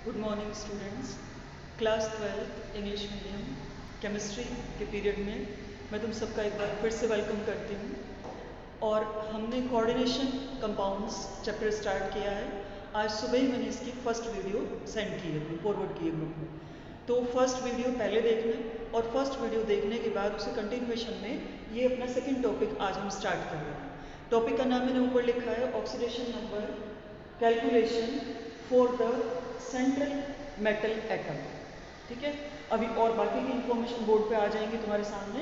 Good morning students. Class 12 English medium chemistry के period में मैं तुम सबका एक बार फिर से वेलकम करती हूँ। और हमने कोऑर्डिनेशन कंपाउंड्स चैप्टर स्टार्ट किया है। आज सुबह ही मैंने इसकी फर्स्ट वीडियो सेंड की है, फॉरवर्ड की है ग्रुप में। तो फर्स्ट वीडियो पहले देखना और फर्स्ट वीडियो देखने के बाद उसे कंटिन्यूएशन में ये अपना सेकेंड टॉपिक आज हम स्टार्ट कर रहे हैं। टॉपिक का नाम मैंने ऊपर लिखा है oxidation number calculation for the central metal atom. ठीक है, अभी और बाकी की इंफॉर्मेशन बोर्ड पे आ जाएंगी तुम्हारे सामने।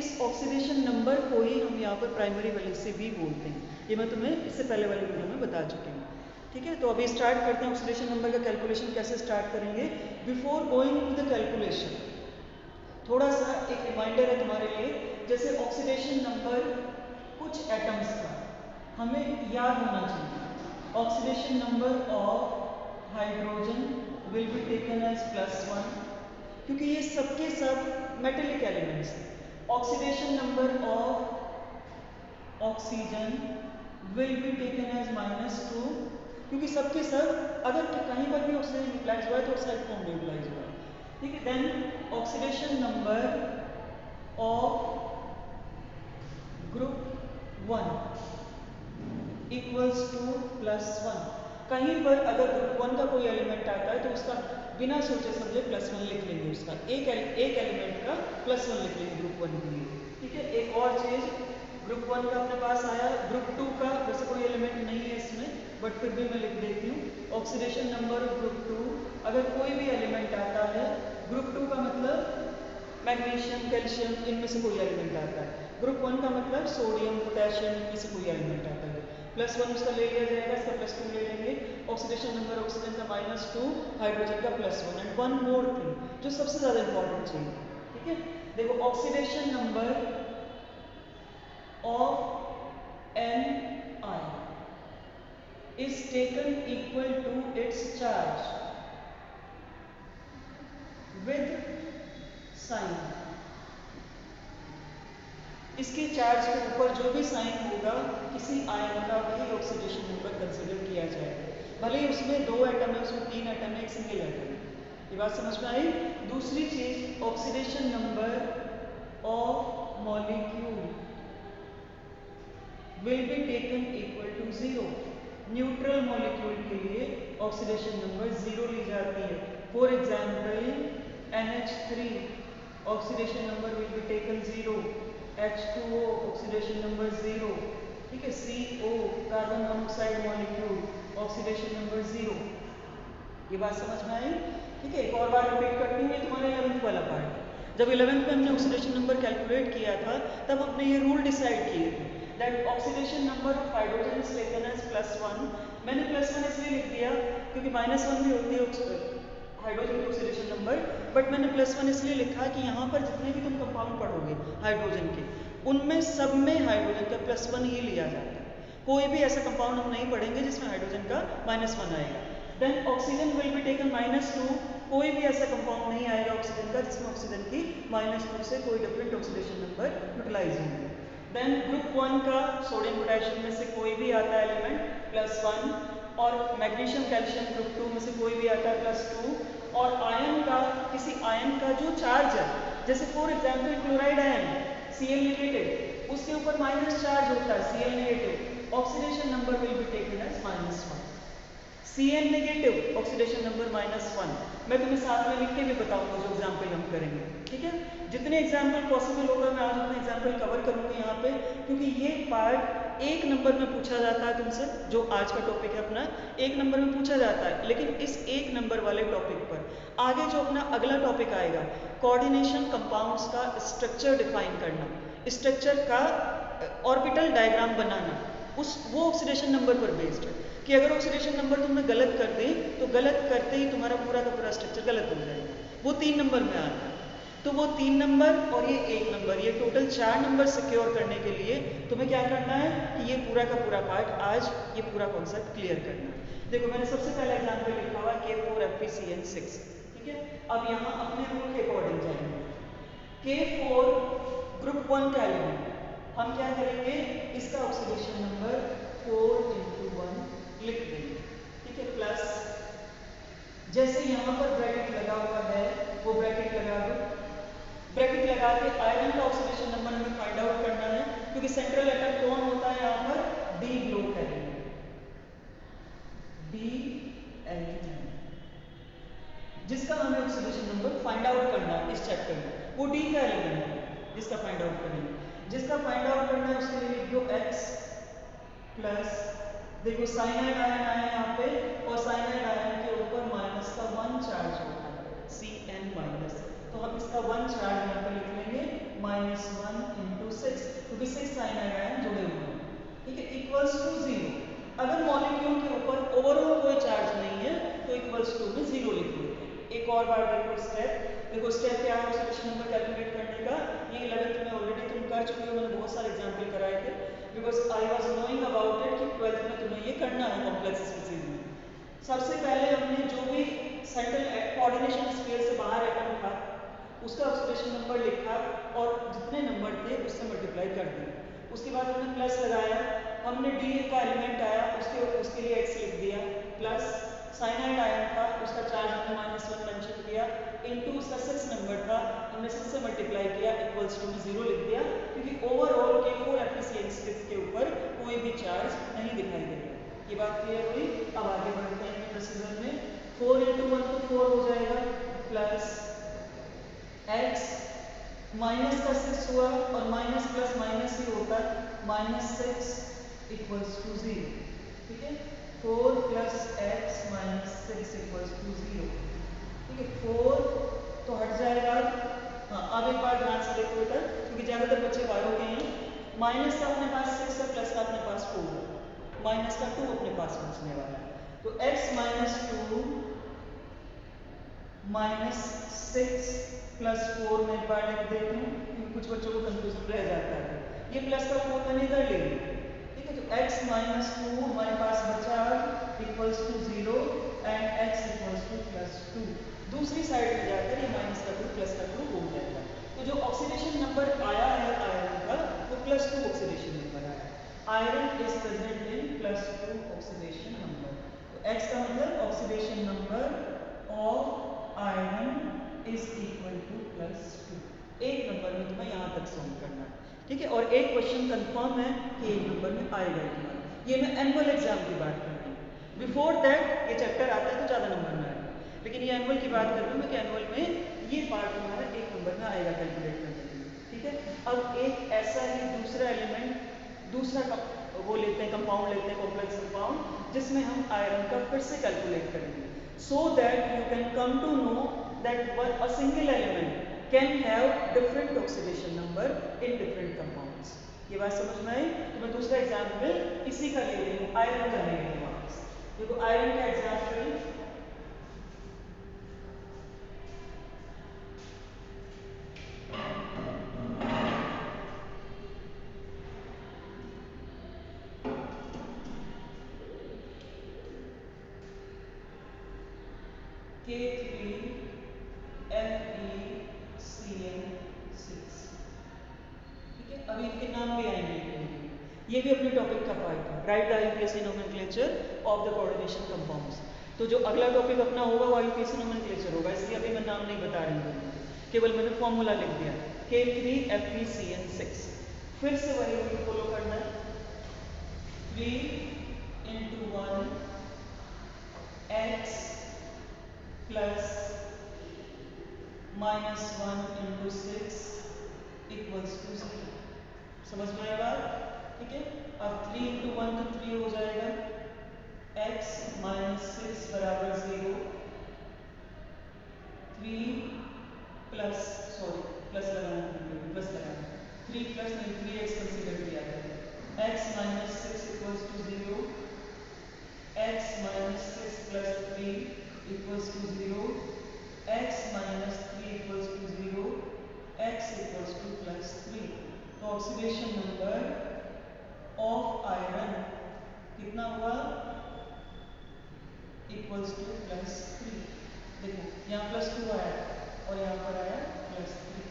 इस ऑक्सीडेशन नंबर को ही हम यहाँ पर प्राइमरी वैलेंसी भी बोलते हैं। ये मैं तुम्हें इससे पहले वाली वीडियो में बता चुकी हूँ। ठीक है, तो अभी स्टार्ट करते हैं ऑक्सीडेशन नंबर का कैलकुलेशन कैसे स्टार्ट करेंगे। Before going to the calculation थोड़ा सा एक रिमाइंडर है तुम्हारे लिए। जैसे ऑक्सीडेशन नंबर कुछ एटम्स का हमें याद होना चाहिए। Oxidation number of hydrogen will be taken as +1 क्योंकि ये सबके सब मेटेलिक एलिमेंट्स हैं। Oxidation number of oxygen will be taken as -2 क्योंकि सबके सब अगर कहीं पर भी ऑक्सीजन यूटिलाइज हुआ है तो साइड फॉर्म में यूटिलाइज हुआ है। ठीक है, then oxidation number of group 1 equals to +1। कहीं पर अगर ग्रुप 1 का कोई एलिमेंट आता है तो उसका बिना सोचे समझे +1 लिख लेंगे। उसका एक एलिमेंट का +1 लिख लेंगे ग्रुप 1 के लिए। ठीक है, एक और चीज ग्रुप 1 का अपने पास आया, ग्रुप 2 का वैसे कोई एलिमेंट नहीं है इसमें बट फिर भी मैं लिख देती हूँ। ऑक्सीडेशन नंबर ऑफ ग्रुप 2 अगर कोई भी एलिमेंट आता है, ग्रुप 2 का मतलब मैग्नीशियम कैल्शियम इनमें से कोई एलिमेंट आता है। ग्रुप 1 का मतलब सोडियम पोटेशियम इनमें से कोई एलिमेंट आता है। +1 उसका ले लिया जाएगा, इसका +2 ले लेंगे। ऑक्सीडेशन नंबर ऑक्सीजन का -2, हाइड्रोजन का +1। एंड वन मोर थिंग जो सबसे ज्यादा इंपॉर्टेंट चीज। ठीक है, देखो oxidation number of an ion is taken equal to its charge with sign. इसके चार्ज के ऊपर जो भी साइन होगा किसी आयन का वही ऑक्सीडेशन नंबर कंसीडर किया जाएगा। भले ही उसमें 2 एटम है, उसमें 3 एटम है, एक सिंगल एटम है। ये बात समझ में आई। दूसरी चीज oxidation number of molecule will be taken equal to 0। Neutral molecule के लिए ऑक्सीडेशन नंबर 0 ली जाती है। For example NH3 oxidation number will be taken 0। H2O oxidation number 0। ठीक है, CO carbon monoxide molecule oxidation number 0। ये बात समझ में आई। ठीक है, एक और बार रिपीट करती हूँ, ये तुम्हारा 11th वाला पार्ट है। जब 11th में हमने ऑक्सीडेशन नंबर कैलकुलेट किया था तब हमने ये रूल डिसाइड किए थे that oxidation number of hydrogen is taken as +1। मैंने +1 इसलिए लिख दिया क्योंकि -1 भी होती है हाइड्रोजन की ऑक्सीडेशन नंबर, बट मैंने +1 इसलिए लिखा कि यहाँ पर जितने भी तुम कंपाउंड पढ़ोगे हाइड्रोजन के उनमें सब में हाइड्रोजन का +1 ही लिया जाता है। कोई भी ऐसा कंपाउंड हम नहीं पढ़ेंगे जिसमें हाइड्रोजन का -1 आएगा। Then oxygen will be taken -2। कोई भी ऐसा कंपाउंड नहीं आएगा ऑक्सीजन का जिसमें ऑक्सीजन की -2 से कोई डिफरेंट ऑक्सीडेशन नंबर यूटिलाइज होंगे। देन ग्रुप 1 का सोडियम पोटेशियम में से कोई भी आता है एलिमेंट +1, और मैग्नीशियम कैल्शियम ग्रुप 2 में से कोई भी आता है +2। और आयन का किसी आयन का जो चार्ज है, जैसे for example chloride ion Cl negative, उसके ऊपर माइनस चार्ज होता है Cl negative, oxidation number will be taken as -1। Cl negative oxidation number -1 मैं तुम्हें साथ में लिख के भी बताऊंगा जो एग्जाम्पल हम करेंगे। ठीक है, जितने एग्जाम्पल पॉसिबल होगा मैं आज उतना एग्जाम्पल कवर करूंगी यहाँ पे, क्योंकि ये पार्ट 1 नंबर में पूछा जाता है तुमसे। जो आज का टॉपिक है अपना 1 नंबर में पूछा जाता है, लेकिन इस 1 नंबर वाले टॉपिक पर आगे जो अपना अगला टॉपिक आएगा कोऑर्डिनेशन कंपाउंड्स का स्ट्रक्चर डिफाइन करना, स्ट्रक्चर का ऑर्बिटल डायग्राम बनाना, वो ऑक्सीडेशन नंबर पर बेस्ड है कि अगर ऑक्सीडेशन नंबर तुमने गलत कर दी तो गलत करते ही तुम्हारा पूरा का पूरा स्ट्रक्चर गलत हो जाएगा। वो 3 नंबर में आता है। तो वो 3 नंबर और ये 1 नंबर, ये टोटल 4 नंबर सिक्योर करने के लिए तुम्हें क्या करना है कि ये पूरा का पूरा पार्ट आज ये पूरा कॉन्सेप्ट क्लियर करना है। देखो मैंने सबसे पहला एग्जाम्पल लिखा हुआ K4FeCN6। ठीक है, अब यहाँ अपने रूल के अकॉर्डिंग जाएंगे। K4 ग्रुप 1 का एलिमेंट हम क्या करेंगे, इसका ऑक्सीडेशन नंबर 4 × 1 लिख देंगे। ठीक है, प्लस जैसे यहाँ पर ब्रैकेट लगा हुआ है वो ब्रैकेट लगा दो। ब्रैकेट लगा के आयरन का ऑक्सीडेशन नंबर हमें फाइंड आउट करना है, क्योंकि सेंट्रल एटम कौन होता है यहाँ पर, D block element, D element, जिसका हमें ऑक्सीडेशन नंबर फाइंड आउट करना है इस चैप्टर में। वो डी का एलिमेंट है जिसका फाइंड आउट करेंगे। जिसका फाइंड आउट करना है उसके लिए लिख दो x प्लस, देखो साइनाइड आयन आया यहाँ पे, और साइनाइड आयन के ऊपर माइनस का 1 चार्ज होता है, Cn माइनस, तो हम इसका 1 चार्ज यहाँ पे लिख लेंगे -1 × 6, क्योंकि 6 साइनाइड आयन जुड़े हुए हैं, ठीक है, इक्वल्स टू 0। अगर मॉलिक्यूल के ऊपर ओवरऑल कोई चार्ज नहीं है तो इक्वल्स टू में 0 लिख देते हैं। एक और बार देखो स्टेप, देखो स्टेप क्या है ऑक्सीडेशन नंबर कैलकुलेट करने का। ये 11th में ऑलरेडी तुम कर चुके हो, मैंने बहुत सारे एग्जांपल कराए थे, because I was knowing about it कि 12th में तुम्हें ये करना है कॉम्प्लेक्स स्पीसीज में। सबसे पहले हमने जो भी सेंट्रल कोऑर्डिनेशन स्फीयर से बाहर एटम था उसका ऑक्सीडेशन नंबर लिखा और जितने नंबर थे उससे मल्टीप्लाई कर दिया। उसके बाद हमने प्लस लगाया, हमने डी का एलिमेंट आया उसके लिए x लिख दिया, प्लस साइनाइड आयन था उसका चार्ज हमने -1 मेंशन किया, इनटू उसका 6 नंबर था हमने 6 से मल्टीप्लाई किया, इक्वल्स टू में 0 लिख दिया, क्योंकि ओवरऑल K4 FeCN6 के ऊपर कोई भी चार्ज नहीं दिखाई दे रहा। ये बात क्लियर हुई। अब आगे बढ़ते हैं प्रोसीजर में। 4 × 1 तो 4 हो जाएगा, प्लस x माइनस का 6 हुआ और माइनस प्लस माइनस ही होता है, -6 इक्वल्स टू 0, ठीक है, 4 + x - 6 इक्वल्स टू 0, ठीक है, 4 तो हट जाएगा। हाँ, अब एक बार ध्यान से देखो बेटा, क्योंकि ज़्यादातर बच्चे बायो के हैं, माइनस का अपने पास 6 है, प्लस का अपने पास 4 है, माइनस का 2 अपने पास बचने वाला है, तो x - 2 -6 + 4 में एक बार लिख देती हूँ, क्योंकि कुछ बच्चों को कंफ्यूजन रह जाता है। ये प्लस का 4 मैंने इधर ले लिया, ठीक है, तो x - 2 हमारे पास बचा equals to 0 and x equals to +2। दूसरी साइड में जाकर ये माइनस का 2 प्लस का 2 हो जाएगा। तो जो ऑक्सीडेशन नंबर आया है आयरन का वो +2 ऑक्सीडेशन नंबर आया। Iron is present in +2 oxidation number. तो x का मतलब oxidation number of iron is equal to +2। एक नंबर में तुम्हें यहाँ तक सॉल्व करना है, ठीक है, और एक क्वेश्चन कंफर्म है कि एक नंबर में आएगा तुम्हारा। ये मैं एनुअल एग्जाम की बात कर रही हूँ, बिफोर दैट ये चैप्टर आता है तो ज़्यादा नंबर में आएगा, लेकिन ये एनुअल की बात कर रही हूँ मैं कि एनुअल में ये पार्ट तुम्हारा एक नंबर में आएगा कैलकुलेट करने के लिए, ठीक है। अब एक ऐसा ही दूसरा एलिमेंट, दूसरा वो लेते हैं, कंपाउंड लेते हैं, कॉम्प्लेक्स कंपाउंड, जिसमें हम आयरन का फिर से कैलकुलेट करेंगे, so that you can come to know that a single element can have different oxidation number in different compounds। ये बात समझ में आई? तो मैं दूसरा एग्जाम्पल इसी का ले रही हूँ, आयरन का ले रही हूँ वापस। देखो आयरन का एग्जाम्पल, K3FeCN6, ठीक है। अभी इनके नाम भी आएंगे, ये भी अपने टॉपिक का पार्ट है, right the IUPAC nomenclature of the coordination compounds. तो जो अगला टॉपिक अपना होगा वो IUPAC नोमेनक्लेचर होगा, इसलिए अभी मैं नाम नहीं बता रही हूँ, केवल मैंने फॉर्मूला लिख दिया K3FeCN6। फिर से वही रूल फॉलो करना है, 3 × 1 x प्लस -1 × 6 इक्वल्स टू 0। समझ में आया बात, ठीक है। अब 3 × 1 तो 3 हो जाएगा, x - 6 = 0, 3 प्लस, सॉरी प्लस लगाना, प्लस लगाना, 3 प्लस नहीं 3x कंसीडर किया है, x - 6 equals to 0, x - 6 + 3 equals to 0, x - 3 equals to 0, x equals to +3। तो ऑक्सीडेशन नंबर ऑफ आयरन कितना हुआ, इक्वल्स टू +3। देखो यहाँ +2 आया और यहाँ पर आया +3,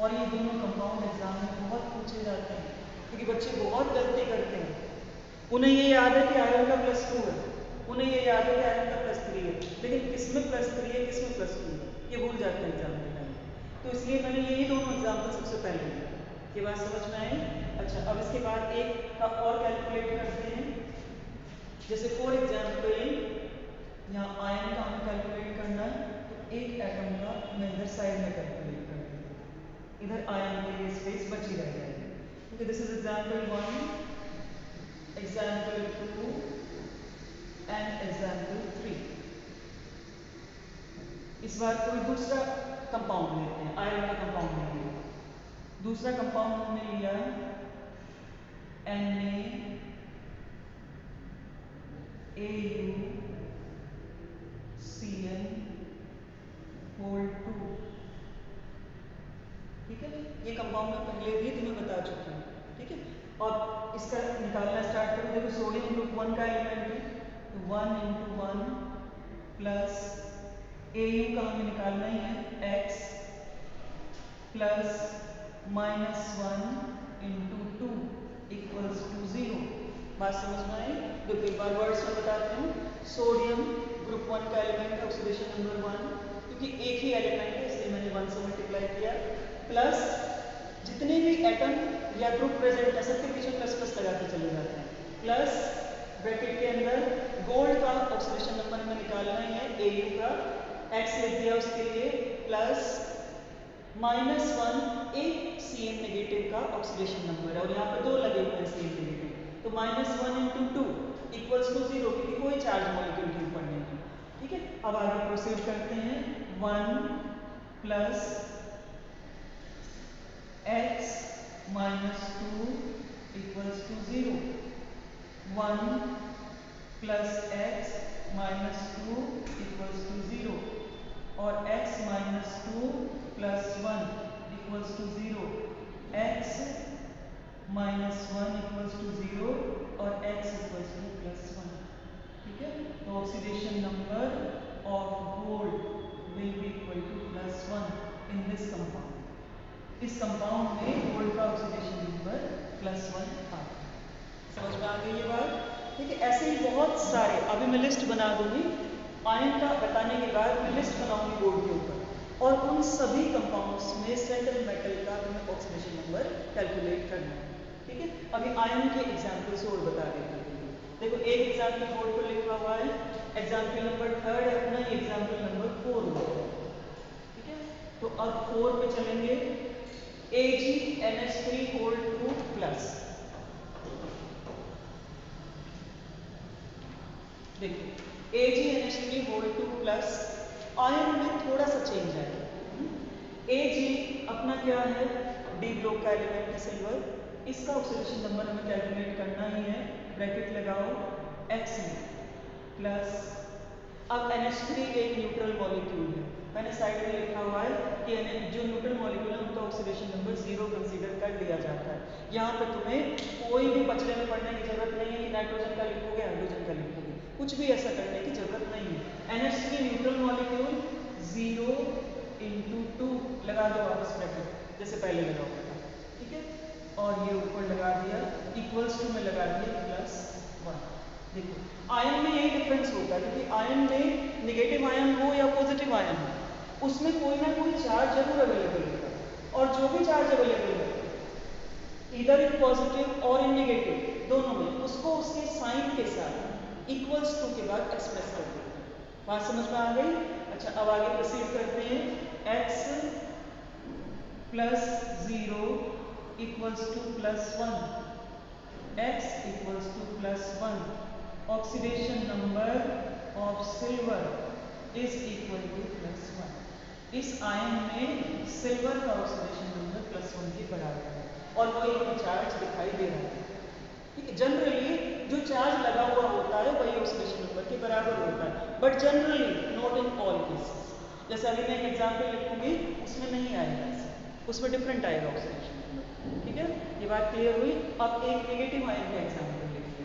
और ये दोनों कंपाउंड एग्जाम में बहुत पूछे जाते हैं, क्योंकि बच्चे बहुत गलती करते हैं। उन्हें ये याद है कि आयरन का +2 है, उन्हें ये याद है कि आयरन का +3 लेकिन किस में +3 है किस में +2 है ये भूल जाते हैं एग्जाम के टाइम। तो इसलिए मैंने यही दोनों एग्जाम्पल सबसे पहले लिया। ये बात समझ में आई? अच्छा, अब इसके बाद एक का और कैलकुलेट करते हैं। जैसे फॉर एग्जाम्पल यहाँ आयन का हमें कैलकुलेट करना है, तो एक एटम का मैं इधर साइड में कैलकुलेट कर देता हूँ, इधर आयन के लिए स्पेस बची रह जाएगी। Okay, this is example 1, example 2 and example 3। इस बार कोई दूसरा कंपाउंड लेते हैं, आयरन का कंपाउंड लेंगे। दूसरा कंपाउंड हमने लिया NaAuCN2। ठीक है, ये कंपाउंड मैं पहले भी तुम्हें बता चुकी हूँ। ठीक है, और इसका निकालना स्टार्ट करो। देखो सोडियम ग्रुप 1 का एलिमेंट है, तो 1 × 1 प्लस Au का हमें निकालना ही है, x प्लस -1 × 2 = 0। बात समझ में आई? देखो एक बार वर्ड्स में बताती हूँ। सोडियम ग्रुप 1 का एलिमेंट है, ऑक्सीडेशन नंबर 1, क्योंकि एक ही एलिमेंट है इसलिए मैंने 1 से मल्टीप्लाई किया, प्लस जितने भी एटम या ग्रुप प्रेजेंट है सबके पीछे प्लस लगाते चले जाते हैं, प्लस ब्रैकेट के अंदर गोल्ड का ऑक्सीडेशन नंबर हमें निकालना ही है, Au का x लिख दिया उसके लिए, प्लस -1 एक Cn नेगेटिव का ऑक्सीडेशन नंबर है और यहाँ पे 2 लगे हुए हैं Cn नेगेटिव, तो -1 × 2 = 0, क्योंकि कोई चार्ज मॉलिक्यूल के ऊपर नहीं है। ठीक है, अब आगे प्रोसीड करते हैं। 1 प्लस x -2 = 0, 1 प्लस x -2 = 0 और x -2 प्लस 1 = 0, x -1 = 0 और x +1। ठीक है, तो oxidation number of gold will be equal to +1 in this compound. इस कंपाउंड में गोल्ड का ऑक्सीडेशन नंबर +1 आता है। समझ में आ गई ये बात? ठीक है, ऐसे ही बहुत सारे, अभी मैं लिस्ट बना दूंगी आयन का बताने के बाद, मैं लिस्ट बनाऊंगी बोर्ड के ऊपर, और उन सभी कंपाउंड्स में सेंट्रल मेटल का हमें ऑक्सीडेशन नंबर कैलकुलेट करना है। ठीक है, अभी आयन के एग्जाम्पल्स और बता देती हूँ। देखो एक एग्जाम्पल बोर्ड पर लिखा हुआ है, एग्जाम्पल नंबर 3 है अपना, एग्जाम्पल नंबर 4 हुआ है। ठीक है, तो अब 4 पे चलेंगे। AgNH3(2+) देखो AgNH3(2+) आयन में थोड़ा सा चेंज है। Ag अपना क्या है, डी ब्लॉक का एलिमेंट है, सिल्वर। इसका ऑक्सीडेशन नंबर हमें कैलकुलेट करना ही है, ब्रैकेट लगाओ x में, प्लस अब NH3 एक न्यूट्रल मॉलिक्यूल है, मैंने साइड में लिखा हुआ है कि जो न्यूट्रल मॉलिक्यूल है उनका ऑक्सीडेशन नंबर 0 कंसीडर कर लिया जाता है। यहाँ पे तुम्हें कोई भी पचड़े में पढ़ने की जरूरत नहीं है कि नाइट्रोजन का लिखोगे हाइड्रोजन का लिखोगे, कुछ भी ऐसा करने की जरूरत नहीं है। NH3 न्यूट्रल मॉलिक्यूल 0 × 2 लगा दो वापस ब्रैकेट, जैसे पहले लगा हुआ था। ठीक है, और ये ऊपर लगा दिया, इक्वल्स टू में लगा दिया +1। देखो आयन में यही डिफरेंस होता है, क्योंकि आयन में नेगेटिव आयन हो या पॉजिटिव आयन हो, उसमें कोई ना कोई चार्ज जरूर अवेलेबल होगा, और जो भी चार्ज अवेलेबल है इधर इन पॉजिटिव और इन नेगेटिव दोनों में, उसको उसके साइन के साथ इक्वल्स टू के बाद एक्सप्रेस कर देते हैं। बात समझ में आ गई? अच्छा, अब आगे प्रोसीड करते हैं। x +0 = +1, x = +1, oxidation number of silver is equal to +1। इस आयन में सिल्वर का ऑक्सीडेशन नंबर +1 के बराबर है, और वही हमें चार्ज दिखाई दे रहा है। ठीक है, जनरली जो चार्ज लगा हुआ होता है वही ऑक्सीडेशन नंबर के बराबर होता है, but generally not in all cases. जैसे अभी मैं एक एग्जाम्पल लिखूंगी, उसमें नहीं आएगा ऐसा, उसमें डिफरेंट आएगा ऑक्सीडेशन नंबर। ठीक है, ये बात क्लियर हुई? अब एक नेगेटिव आयन का एग्जाम्पल लिखिए,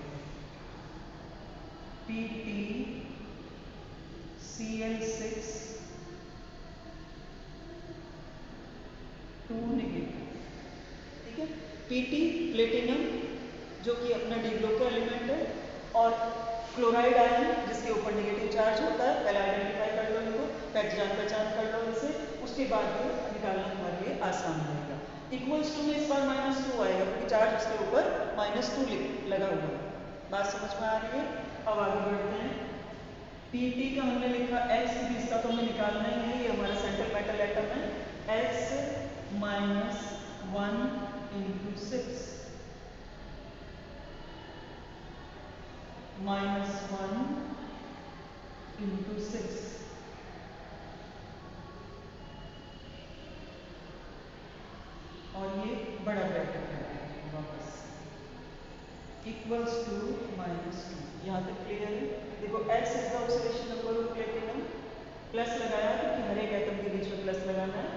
PtCl6 2 नेगेटिव। ठीक है, Pt प्लेटिनम जो कि अपना डी ब्लॉक का एलिमेंट है, और क्लोराइड आयन जिसके ऊपर नेगेटिव चार्ज होता है, पहले आइडेंटिफाई एग्जैक्ट जान पहचान कर लो इनसे, उसके बाद ये निकालना हमारे लिए आसान रहेगा। इक्वल्स टू में इस बार -2 आएगा क्योंकि चार्ज उसके ऊपर -2 लगा हुआ है। बात समझ में आ रही है? अब आगे बढ़ते हैं। PT का हमने लिखा x, इसका तो हमें निकालना ही है, ये हमारा सेंट्रल मेटल एटम है। x -1 × 6 -1 × 6 और ये बड़ा ब्रैकेट है वापस इक्वल्स टू -2। यहाँ तक क्लियर है? देखो x is the oxidation number of platinum, plus लगाया क्योंकि हर एक एटम के बीच में प्लस लगाना है।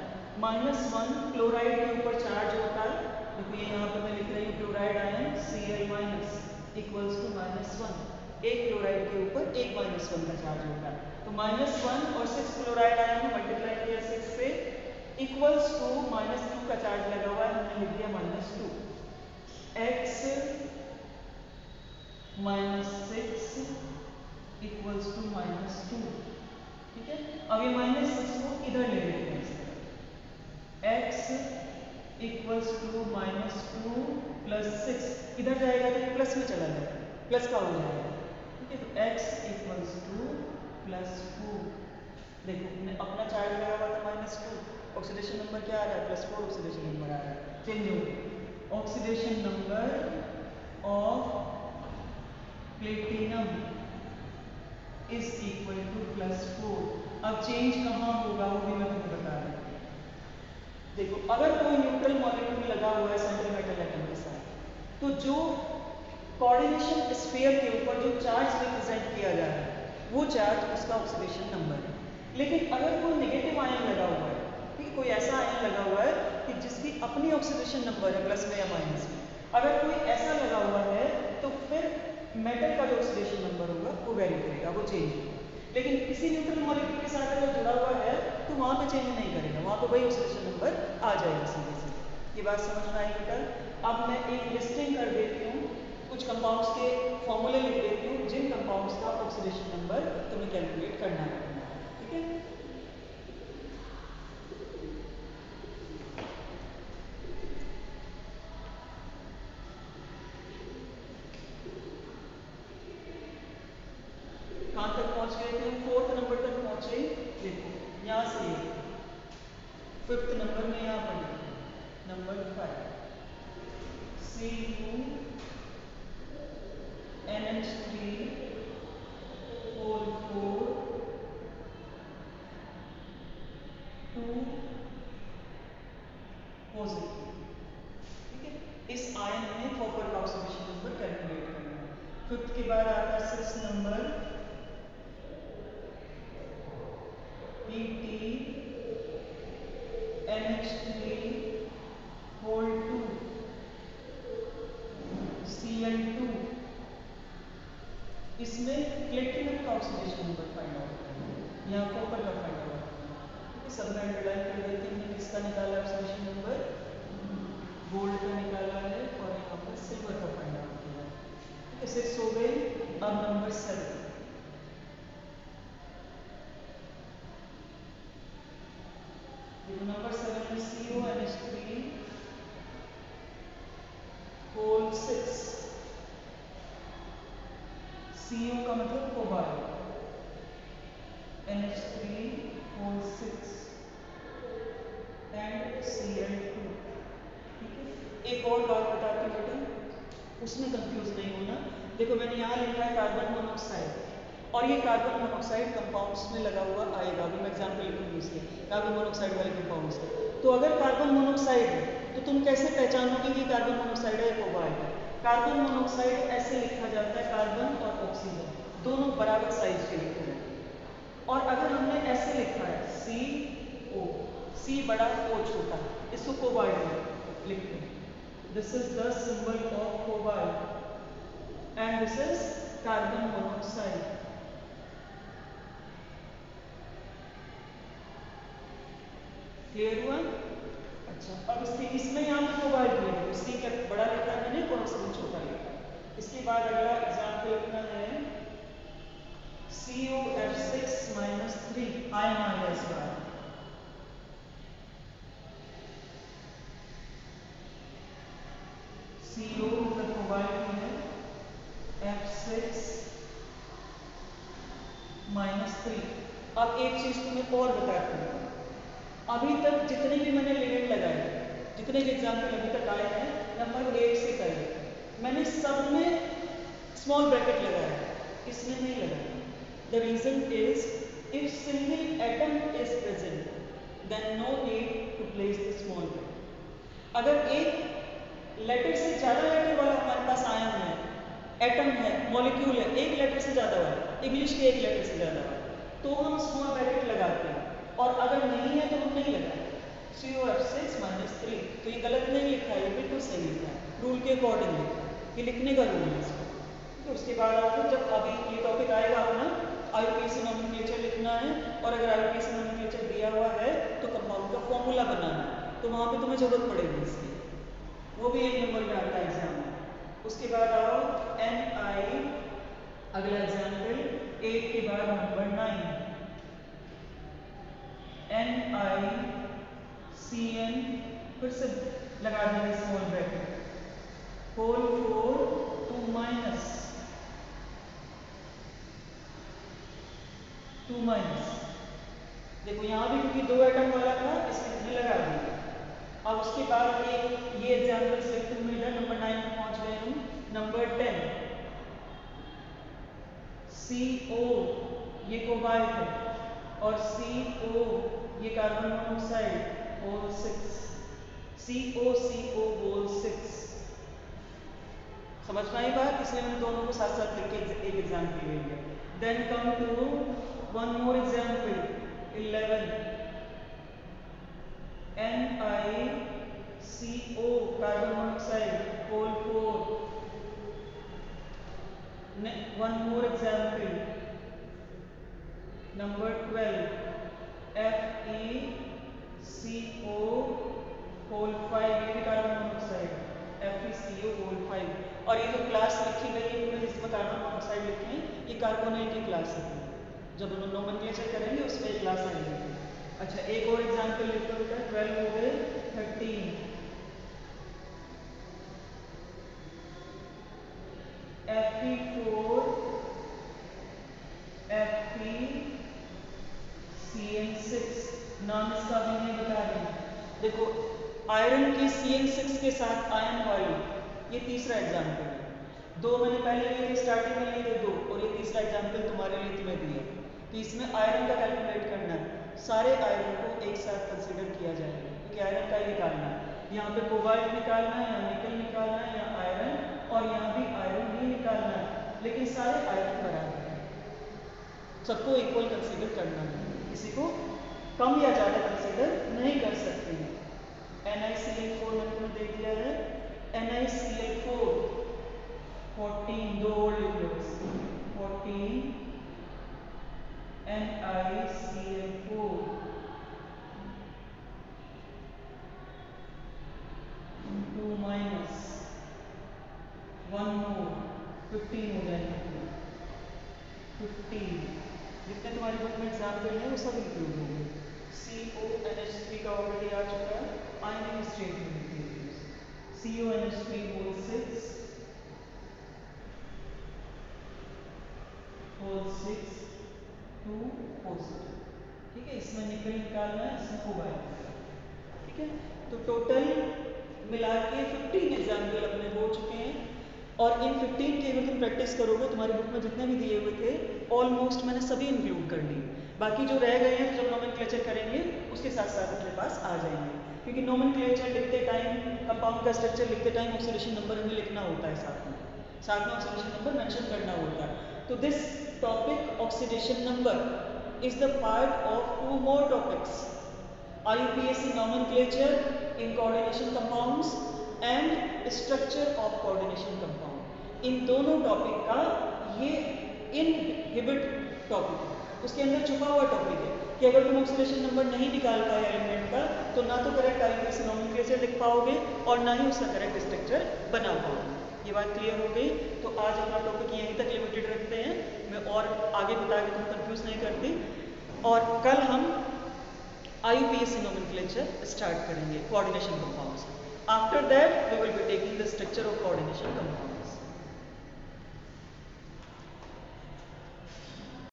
-1 क्लोराइड के ऊपर चार्ज होता है, देखो ये यहाँ पर मैं लिख रही हूँ chloride ion Cl- equals to -1। एक क्लोराइड के ऊपर एक -1 का चार्ज होता है, तो -1 और 6 क्लोराइड आयन को मल्टीप्लाई किया 6 से, इक्वल्स टू -2 का चार्ज लगा हुआ है, हमने लिख दिया -2। x -6 equals to -2। ठीक है, अब ये -6 को इधर ले लेते हैं इस तरफ। x इक्वल्स टू -2 प्लस 6 इधर जाएगा तो ये प्लस में चला जाएगा, प्लस का हो जाएगा। ठीक है, तो x इक्वल्स टू +4। देखो अपना चार्ज लगा हुआ था -2, ऑक्सीडेशन नंबर क्या आ रहा है? +4 ऑक्सीडेशन नंबर आ रहा है, चेंज हो गया। Oxidation number of platinum is equal to +4। अब चेंज कहाँ होगा वो भी मैं तुम्हें बता रही हूँ। देखो अगर कोई न्यूट्रल मॉलिक्यूल लगा हुआ है सेंट्रल मेटल एटम के साथ, तो जो कोऑर्डिनेशन स्फीयर के ऊपर जो चार्ज रिप्रेजेंट किया जा रहा है वो चार्ज उसका ऑक्सीडेशन नंबर है। लेकिन अगर कोई नेगेटिव आयन लगा हुआ है, ठीक, कोई ऐसा आयन लगा हुआ है कि जिसकी अपनी ऑक्सीडेशन नंबर है प्लस में या माइनस में, अगर कोई ऐसा लगा हुआ है तो फिर मेटल का जो ऑक्सीडेशन नंबर होगा वो वेरी करेगा, वो चेंज होगा। लेकिन किसी न्यूट्रल मॉलिक्यूल के साथ अगर जुड़ा हुआ है तो वहाँ पे चेंज नहीं करेगा, वहाँ पे वही ऑक्सीडेशन नंबर आ जाएगा सीधे सीधे। ये बात समझ में आई बेटा? अब मैं एक लिस्टिंग कर देती हूँ, कुछ कंपाउंड्स के फॉर्मूले लिख देती हूँ जिन कंपाउंड्स का ऑक्सीडेशन नंबर तुम्हें कैलकुलेट करना है। ठीक है, कहाँ तक पहुँच गए थे? 4th नंबर तक पहुँचे। देखो यहाँ से 5th नंबर में यहाँ पर नंबर 5 CuNH3 4 2 पॉजिटिव। ठीक है, इस आयन में कॉपर का ऑक्सीडेशन नंबर कैलकुलेट करना है। 5th के बाद आता है 6th number PtNH3 whole 2 Cl2। इसमें प्लेटिनम का ऑक्सीडेशन नंबर फाइंड आउट करना है, यहाँ कॉपर का फाइंड आउट करना है। ठीक है, सब में अंडरलाइन कर देते हैं। किसका निकाला ऑक्सीडेशन नंबर? गोल्ड का निकाला है और यहाँ पर सिल्वर का फाइंड आउट किया है। ठीक है, 6 हो गए। अब नंबर 7, नंबर 7 में CuNH3 होल 6। Cu का मतलब cobalt, NH3 whole 6 and Cl2। ठीक है, एक और बात बताती हूँ बेटा, उसमें कंफ्यूज नहीं होना। देखो मैंने यहाँ लिखा है कार्बन मोनोऑक्साइड, और ये कार्बन मोनोऑक्साइड कंपाउंड्स में लगा हुआ आएगा। अभी मैं एग्जाम्पल लिखूंगी इसके कार्बन मोनोऑक्साइड वाले कंपाउंड्स के। तो अगर कार्बन मोनोऑक्साइड है तो तुम कैसे पहचानोगे कि कार्बन मोनोऑक्साइड है या कोबाल्ट है? कार्बन मोनोऑक्साइड ऐसे लिखा जाता है, कार्बन और ऑक्सीजन दोनों बराबर साइज के लिखे जाते हैं। और अगर हमने ऐसे लिखा है CO, C बड़ा O छोटा, इसको कोबाल्ट लिखते हैं। This is the symbol of cobalt and this is carbon monoxide. Clear हुआ? अच्छा, अब इसमें यहाँ पे कोबाल्ट लिखा है, C क्या बड़ा लिखा है मैंने और ऑक्सीजन छोटा लिखा है। इसके बाद अगला एग्जाम्पल लिखना है COF6 minus 3 ion आ गया इस बार। CO मतलब cobalt है F6 minus 3। अब एक चीज तुम्हें और बताती हूँ, अभी तक जितने भी मैंने लिगेंड लगाए, जितने भी एग्जाम्पल अभी तक आए हैं नंबर 8 से करे, मैंने सब में स्मॉल ब्रैकेट लगाया, इसमें नहीं लगाया। The reason is if single atom is present then no need to place the small bracket. अगर एक लेटर से ज्यादा लेटर वाला हमारे पास आयन है, एटम है, मॉलिक्यूल है, एक लेटर से ज्यादा वाला, इंग्लिश के एक लेटर से ज्यादा वाला, तो हम स्मॉल ब्रैकेट लगाते हैं, और अगर नहीं है तो हम नहीं लगाते। COF6 minus 3, तो ये गलत नहीं लिखा है, ये बिल्कुल सही लिखा है, रूल के अकॉर्डिंग लिखा है, ये लिखने का रूल है इसको। तो उसके बाद आपको जब अभी ये टॉपिक आएगा अपना IUPAC नोमेनक्लेचर लिखना है, और अगर IUPAC नोमेनक्लेचर दिया हुआ है तो कंपाउंड का फॉर्मूला बनाना है, तो वहाँ पे तुम्हें जरूरत पड़ेगी इसकी, वो भी 1 नंबर में आता है एग्जाम में। उसके बाद आओ NI, अगला एग्जाम्पल 8 के बाद नंबर 9, NiCN, फिर से लगा देंगे स्मॉल ब्रैकेट, होल 4 2 माइनस, देखो यहाँ भी क्योंकि 2 एटम वाला था इसलिए हमने लगा दिया। अब उसके बाद ये एग्जाम्पल लिखते हुए इधर नंबर 9 में पहुंच गए हम। नंबर 10 CO, ये कोबाल्ट है, और CO ये carbon monoxide, whole 6, CO whole 6। समझ में आई बात? इसलिए हम दोनों को साथ साथ लिख के एक एग्जाम्पल लेंगे। Then come to one more example 11, NiCO carbon monoxide, whole 4। One more example number 12, FeCO whole 5, ये भी कार्बन मोनोऑक्साइड, FeCO होल 5। और ये जो क्लास लिखी गई है पूरे जिसमें कार्बन मोनोऑक्साइड लिखे हैं, ये कार्बोनिल की क्लास है, जब हम नोमेनक्लेचर करेंगे उसमें एक क्लास आएगी। अच्छा एक और एग्जाम्पल लिख लो बेटा, 12 हो गए, 13 Fe4 FeCN6, नाम इसका भी नहीं बता रही। देखो आयरन की CN6 के साथ आयन वाली, ये तीसरा एग्जाम्पल है। 2 मैंने पहले लिए थे, स्टार्टिंग में लिए थे 2, और ये तीसरा एग्जाम्पल तुम्हारे लिए तुम्हें दिया। तो इसमें आयरन का कैलकुलेट करना है, सारे आयरन को एक साथ कंसीडर किया जाएगा, क्योंकि आयरन का ही निकालना है। यहाँ पे कोबाल्ट निकालना है, यहाँ निकल निकालना है, यहाँ आयरन, और यहाँ भी आयरन ही निकालना है, लेकिन सारे आयरन बराबर हैं, सबको इक्वल कंसीडर करना है, किसी को कम या ज़्यादा कंसीडर नहीं कर सकते हैं। NiCl4 मैंने तुम्हें दे दिया है, NiCl4 14, 2 और लिख लो, 14 NiCl4 2 माइनस 1 मोर, 15 हो जाएंगे, 15 जितने तुम्हारी बुक में एग्जाम्पल है वो सब इंक्लूड होंगे। CONH3 का ऑलरेडी आ चुका है, आयनिक स्टेट में लिखिए, CONH3 होल 6 होल 6 2 पॉजिटिव, ठीक है, इसमें निकल निकालना है, इसमें कोबाल्ट, ठीक है। तो टोटल मिला के 15 एग्जाम्पल अपने हो चुके हैं, और इन 15 की अगर तुम प्रैक्टिस करोगे, तुम्हारी बुक में जितने भी दिए हुए थे ऑलमोस्ट मैंने सभी इंक्लूड कर लिए, बाकी जो रह गए हैं तो जब नोमेनक्लेचर करेंगे उसके साथ साथ अपने पास आ जाएंगे, क्योंकि नोमेनक्लेचर लिखते टाइम, कंपाउंड का स्ट्रक्चर लिखते टाइम ऑक्सीडेशन नंबर हमें लिखना होता है, साथ में ऑक्सीडेशन नंबर मेंशन करना होता है। तो this topic oxidation number is the part of 2 more topics, IUPAC nomenclature in coordination compounds and structure of coordination compound। इन दोनों टॉपिक का ये इनहिबिट टॉपिक है, उसके अंदर छुपा हुआ टॉपिक है कि अगर तुम ऑक्सीडेशन नंबर नहीं निकाल पाए एलिमेंट का, तो ना तो करेक्ट IUPAC नोमेनक्लेचर लिख पाओगे और ना ही उसका करेक्ट स्ट्रक्चर बना पाओगे। ये बात क्लियर हो गई? तो आज अपना टॉपिक यहीं तक लिमिटेड रखते हैं, मैं और आगे बता के तुम कंफ्यूज नहीं करती। और कल हम IUPAC nomenclature start करेंगे coordination compounds. After that we will be taking the structure of coordination compounds.